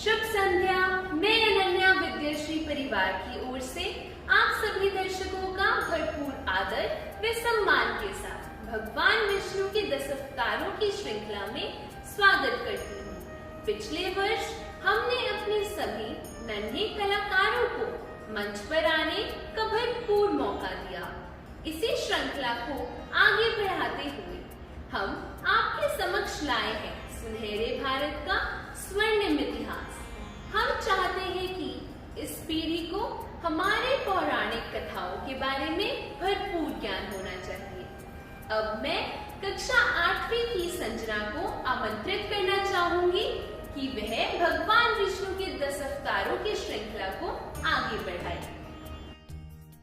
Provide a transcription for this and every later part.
शुभ संध्या। मैं अनन्या विद्याश्री परिवार की ओर से आप सभी दर्शकों का भरपूर आदर व सम्मान के साथ भगवान विष्णु के 10 अवतारों की श्रृंखला में स्वागत करती हूँ। पिछले वर्ष हमने अपने सभी नन्हे कलाकारों को मंच पर आने का भरपूर मौका दिया। इसी श्रृंखला को आगे बढ़ाते हुए हम आपके समक्ष लाए हैं सुनहरे भारत का स्वर्णिम इतिहास। हम चाहते हैं कि इस पीढ़ी को हमारे पौराणिक कथाओं के बारे में भरपूर ज्ञान होना चाहिए। अब मैं कक्षा 8वीं की संजना को आमंत्रित करना चाहूंगी कि वह भगवान विष्णु के 10 अवतारों की श्रृंखला को आगे बढ़ाए।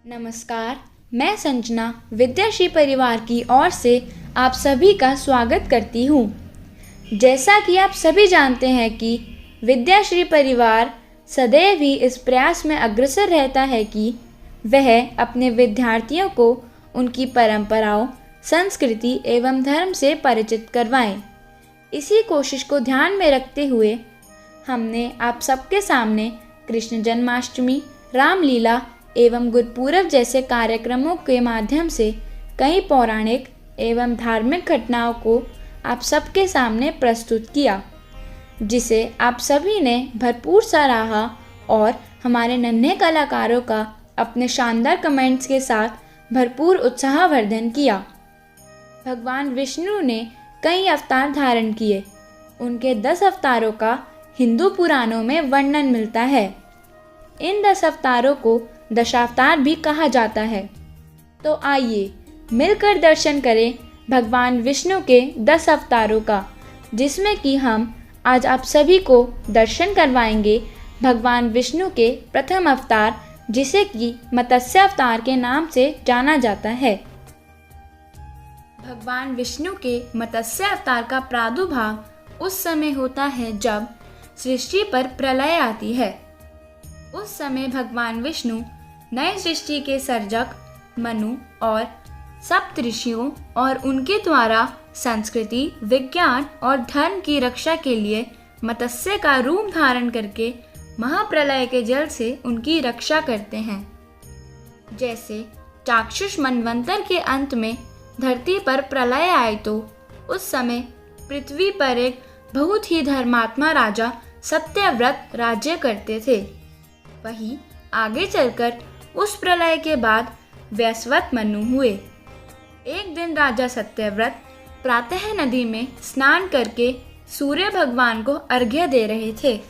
नमस्कार, मैं संजना विद्याश्री परिवार की ओर से आप सभी का स्वागत करती हूँ। जैसा कि आप सभी जानते हैं कि विद्याश्री परिवार सदैव ही इस प्रयास में अग्रसर रहता है कि वह अपने विद्यार्थियों को उनकी परंपराओं, संस्कृति एवं धर्म से परिचित करवाएं। इसी कोशिश को ध्यान में रखते हुए हमने आप सबके सामने कृष्ण जन्माष्टमी, रामलीला एवं गुरुपूरब जैसे कार्यक्रमों के माध्यम से कई पौराणिक एवं धार्मिक घटनाओं को आप सबके सामने प्रस्तुत किया, जिसे आप सभी ने भरपूर सराहा और हमारे नन्हे कलाकारों का अपने शानदार कमेंट्स के साथ भरपूर उत्साहवर्धन किया। भगवान विष्णु ने कई अवतार धारण किए। उनके 10 अवतारों का हिंदू पुराणों में वर्णन मिलता है। इन 10 अवतारों को दशावतार भी कहा जाता है। तो आइए मिलकर दर्शन करें भगवान विष्णु के 10 अवतारों का, जिसमें कि हम आज आप सभी को दर्शन करवाएंगे भगवान विष्णु के प्रथम अवतार, जिसे कि मत्स्य अवतार के नाम से जाना जाता है। भगवान विष्णु के मत्स्य अवतार का प्रादुर्भाव उस समय होता है जब सृष्टि पर प्रलय आती है। उस समय भगवान विष्णु नए सृष्टि के सर्जक मनु और सप्तऋषियों और उनके द्वारा संस्कृति, विज्ञान और धर्म की रक्षा के लिए मत्स्य का रूप धारण करके महाप्रलय के जल से उनकी रक्षा करते हैं। जैसे चाक्षुष मनवंतर के अंत में धरती पर प्रलय आए तो उस समय पृथ्वी पर एक बहुत ही धर्मात्मा राजा सत्यव्रत राज्य करते थे। वहीं आगे चलकर उस प्रलय के बाद वैवस्वत मनु हुए। एक दिन राजा सत्यव्रत प्रातः नदी में स्नान करके सूर्य भगवान को अर्घ्य दे रहे थे।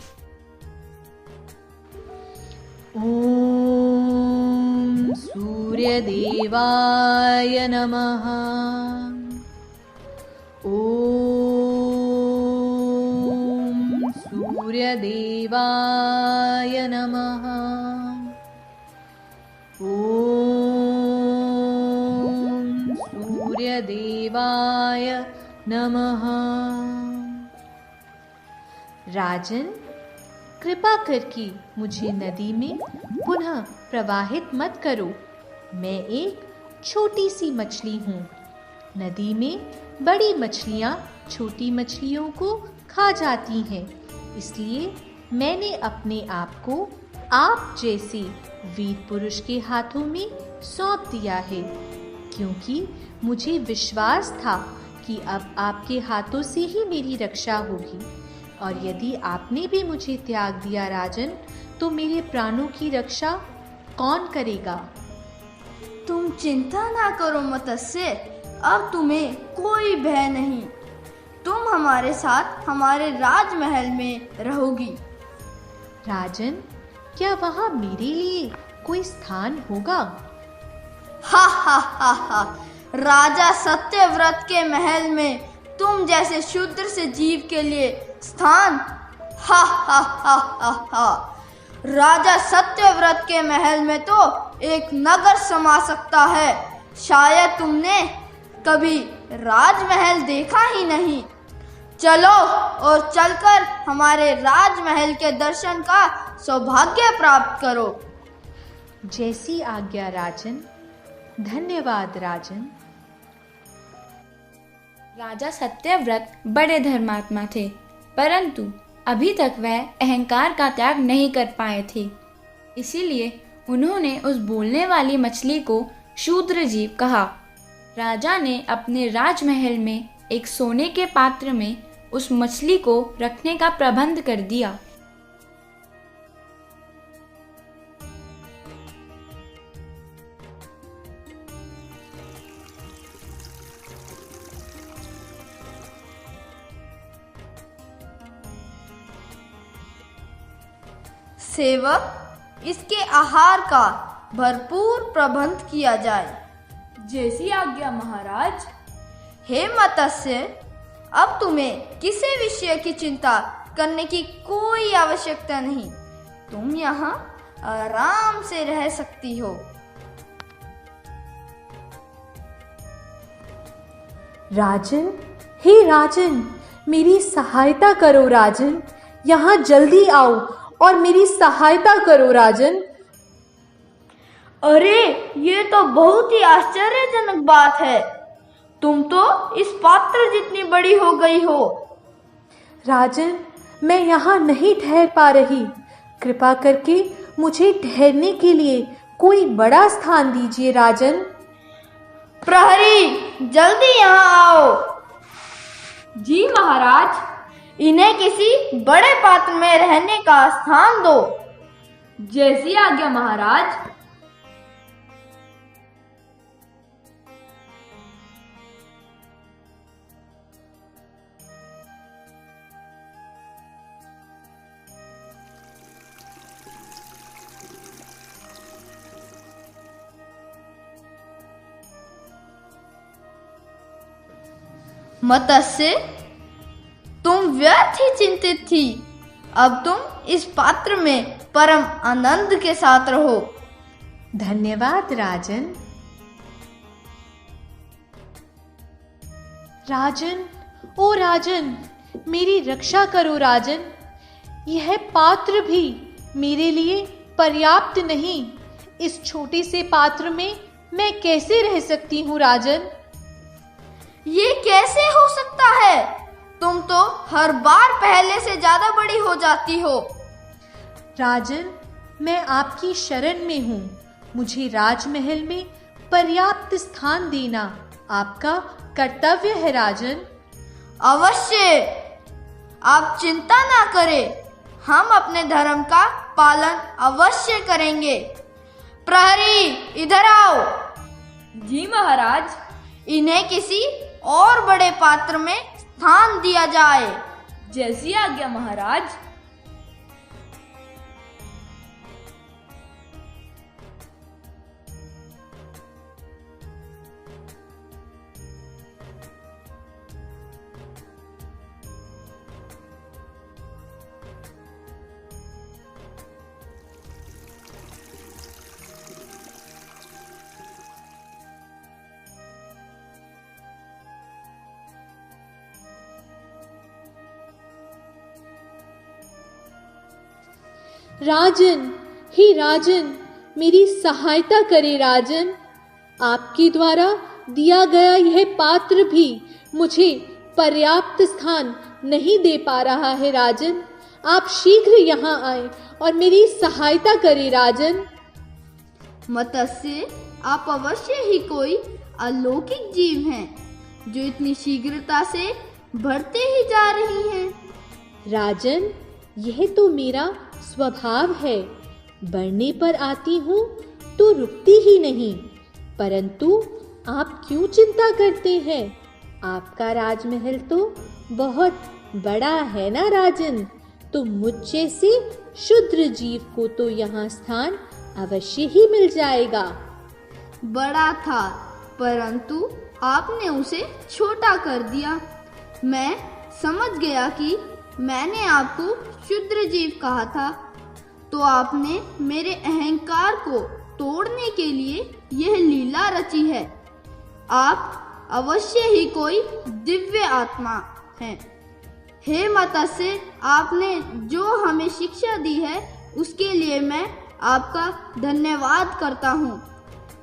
ओम सूर्य देवाय नमः। ओम सूर्य देवाय नमः। ओम सूर्य देवाय नमः। राजन, कृपा करके मुझे नदी में पुनः प्रवाहित मत करो। मैं एक छोटी सी मछली हूँ। नदी में बड़ी मछलियाँ छोटी मछलियों को खा जाती हैं, इसलिए मैंने अपने आप को आप जैसे वीर पुरुष के हाथों में सौंप दिया है, क्योंकि मुझे विश्वास था कि अब आपके हाथों से ही मेरी रक्षा होगी। और यदि आपने भी मुझे त्याग दिया राजन, तो मेरे प्राणों की रक्षा कौन करेगा? तुम चिंता ना करो मत्स्य, अब तुम्हें कोई भय नहीं। तुम हमारे साथ हमारे राजमहल में रहोगी। राजन, क्या वहाँ मेरे लिए कोई स्थान होगा? हा हा हा हा, राजा सत्यव्रत के महल में तुम जैसे शूद्र से जीव के लिए स्थान? हा हा हा हा हा, राजा सत्यव्रत के महल में तो एक नगर समा सकता है। शायद तुमने कभी राजमहल देखा ही नहीं। चलो और चलकर हमारे राजमहल के दर्शन का सौभाग्य प्राप्त करो। जैसी आज्ञा राजन। धन्यवाद राजन। राजा सत्यव्रत बड़े धर्मात्मा थे, परंतु अभी तक वह अहंकार का त्याग नहीं कर पाए थे। इसीलिए उन्होंने उस बोलने वाली मछली को शूद्र जीव कहा। राजा ने अपने राजमहल में एक सोने के पात्र में उस मछली को रखने का प्रबंध कर दिया। सेवक, इसके आहार का भरपूर प्रबंध किया जाए। जैसी आज्ञा महाराज। हे मत्स्य, अब तुम्हें किसी विषय की चिंता करने की कोई आवश्यकता नहीं। तुम यहाँ आराम से रह सकती हो। राजन, हे राजन, मेरी सहायता करो राजन। यहाँ जल्दी आओ और मेरी सहायता करो राजन। अरे, ये तो बहुत ही आश्चर्यजनक बात है। तुम तो इस पात्र जितनी बड़ी हो गई हो। राजन, मैं यहाँ नहीं ठहर पा रही। कृपा करके मुझे ठहरने के लिए कोई बड़ा स्थान दीजिए राजन। प्रहरी, जल्दी यहाँ आओ। जी महाराज। इन्हें किसी बड़े पात्र में रहने का स्थान दो। जैसी आज्ञा महाराज। मत्स्य, तुम व्यर्थ ही चिंतित थी। अब तुम इस पात्र में परम आनंद के साथ रहो। धन्यवाद राजन। राजन, ओ राजन, मेरी रक्षा करो राजन। यह पात्र भी मेरे लिए पर्याप्त नहीं। इस छोटे से पात्र में मैं कैसे रह सकती हूँ राजन? ये कैसे हो सकता है? तुम तो हर बार पहले से ज्यादा बड़ी हो जाती हो। राजन, मैं आपकी शरण में हूँ। मुझे राजमहल में पर्याप्त स्थान देना आपका कर्तव्य है राजन। अवश्य, आप चिंता ना करें। हम अपने धर्म का पालन अवश्य करेंगे। प्रहरी, इधर आओ। जी महाराज। इन्हें किसी और बड़े पात्र में स्थान दिया जाए। जैसी आज्ञा महाराज। राजन, हे राजन, मेरी सहायता करे राजन। आपके द्वारा दिया गया यह पात्र भी मुझे पर्याप्त स्थान नहीं दे पा रहा है राजन। आप शीघ्र यहाँ आए और मेरी सहायता करें राजन। मत्स्य, आप अवश्य ही कोई अलौकिक जीव हैं जो इतनी शीघ्रता से बढ़ते ही जा रही हैं। राजन, यह तो मेरा स्वभाव है। बढ़ने पर आती हूँ तो रुकती ही नहीं। परंतु आप क्यों चिंता करते हैं? आपका राजमहल तो बहुत बड़ा है ना राजन। तो मुझ जैसे शूद्र जीव को तो यहाँ स्थान अवश्य ही मिल जाएगा। बड़ा था, परंतु आपने उसे छोटा कर दिया। मैं समझ गया कि मैंने आपको शूद्र जीव कहा था, तो आपने मेरे अहंकार को तोड़ने के लिए यह लीला रची है। आप अवश्य ही कोई दिव्य आत्मा हैं। हे मत्स्य, आपने जो हमें शिक्षा दी है उसके लिए मैं आपका धन्यवाद करता हूँ।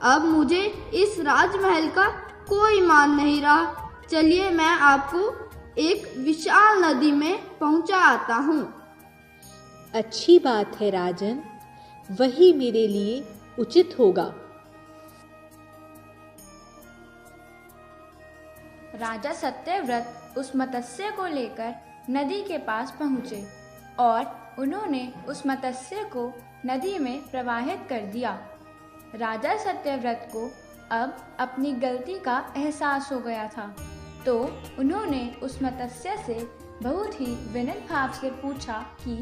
अब मुझे इस राजमहल का कोई मान नहीं रहा। चलिए, मैं आपको एक विशाल नदी में पहुँचा आता हूँ। अच्छी बात है राजन, वही मेरे लिए उचित होगा। राजा सत्यव्रत उस मत्स्य को लेकर नदी के पास पहुँचे और उन्होंने उस मत्स्य को नदी में प्रवाहित कर दिया। राजा सत्यव्रत को अब अपनी गलती का एहसास हो गया था, तो उन्होंने उस मत्स्य से बहुत ही विनम्र भाव से पूछा कि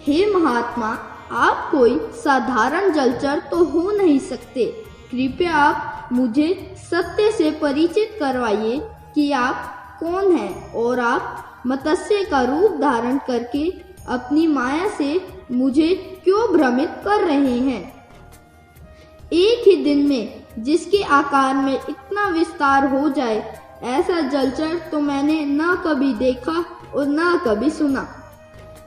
हे महात्मा, आप कोई साधारण जलचर तो हो नहीं सकते। कृपया आप मुझे सत्य से परिचित करवाइए कि आप कौन हैं और आप मत्स्य का रूप धारण करके अपनी माया से मुझे क्यों भ्रमित कर रहे हैं। एक ही दिन में जिसके आकार में इतना विस्तार हो जाए, ऐसा जलचर तो मैंने न कभी देखा और न कभी सुना।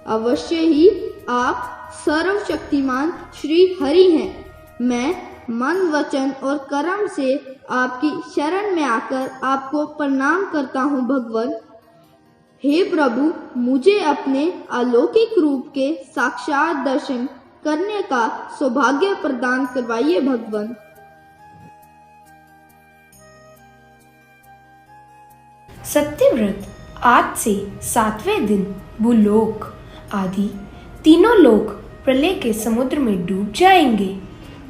अवश्य ही आप सर्वशक्तिमान श्री हरि हैं। मैं मन, वचन और कर्म से आपकी शरण में आकर आपको प्रणाम करता हूँ भगवान। हे प्रभु, मुझे अपने अलौकिक रूप के साक्षात दर्शन करने का सौभाग्य प्रदान करवाइए भगवान। सत्यव्रत आज से 7वें दिन भूलोक आदि तीनों लोक प्रलय के समुद्र में डूब जाएंगे।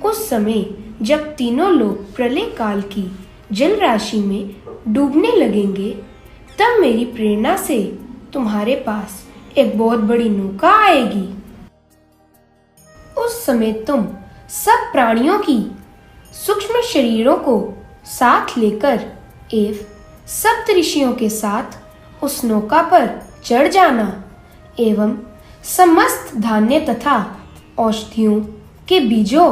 उस समय जब तीनों लोक प्रलय काल की जल राशि में डूबने लगेंगे, तब मेरी प्रेरणा से तुम्हारे पास एक बहुत बड़ी नौका आएगी। उस समय तुम सब प्राणियों की सूक्ष्म शरीरों को साथ लेकर एवं सप्तऋषियों के साथ उस नौका पर चढ़ जाना एवं समस्त धान्य तथा औषधियों के बीजों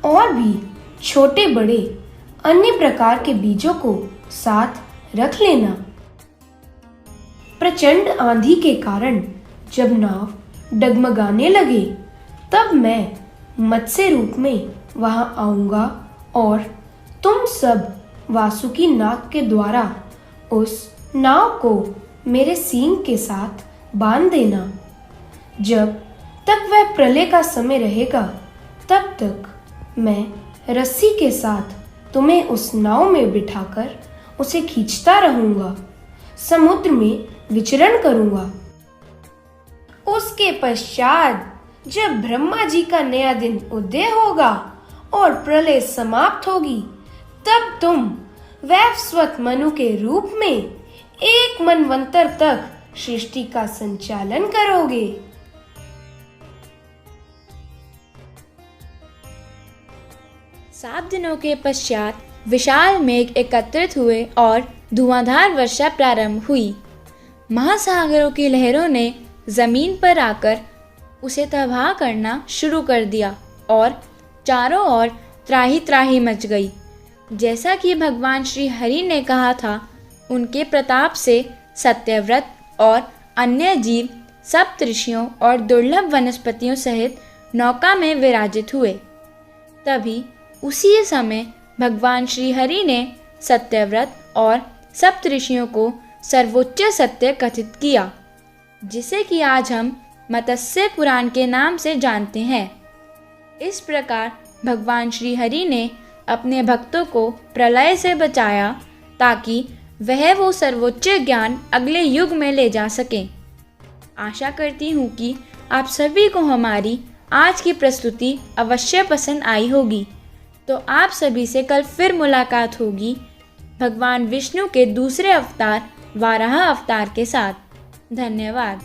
और भी छोटे बड़े अन्य प्रकार के बीजों को साथ रख लेना। प्रचंड आंधी के कारण जब नाव डगमगाने लगे, तब मैं मत्स्य रूप में वहां आऊंगा और तुम सब वासुकी नाग के द्वारा उस नाव को मेरे सींग के साथ बांध देना। जब तक वह प्रलय का समय रहेगा, तब तक मैं रस्सी के साथ तुम्हें उस नाव में बिठाकर उसे खींचता रहूंगा, समुद्र में विचरण करूंगा। उसके पश्चात जब ब्रह्मा जी का नया दिन उदय होगा और प्रलय समाप्त होगी, तब तुम वैवस्वत मनु के रूप में एक मनवंतर तक सृष्टि का संचालन करोगे। 7 दिनों के पश्चात विशाल मेघ एकत्रित हुए और धुआंधार वर्षा प्रारंभ हुई। महासागरों की लहरों ने जमीन पर आकर उसे तबाह करना शुरू कर दिया और चारों ओर त्राही त्राही मच गई। जैसा कि भगवान श्री हरि ने कहा था, उनके प्रताप से सत्यव्रत और अन्य जीव सप्तऋषियों और दुर्लभ वनस्पतियों सहित नौका में विराजित हुए। तभी उसी समय भगवान श्री हरि ने सत्यव्रत और सप्तऋषियों को सर्वोच्च सत्य कथित किया, जिसे कि आज हम मत्स्य पुराण के नाम से जानते हैं। इस प्रकार भगवान श्री हरि ने अपने भक्तों को प्रलय से बचाया, ताकि वह वो सर्वोच्च ज्ञान अगले युग में ले जा सकें। आशा करती हूँ कि आप सभी को हमारी आज की प्रस्तुति अवश्य पसंद आई होगी। तो आप सभी से कल फिर मुलाकात होगी भगवान विष्णु के दूसरे अवतार वाराह अवतार के साथ। धन्यवाद।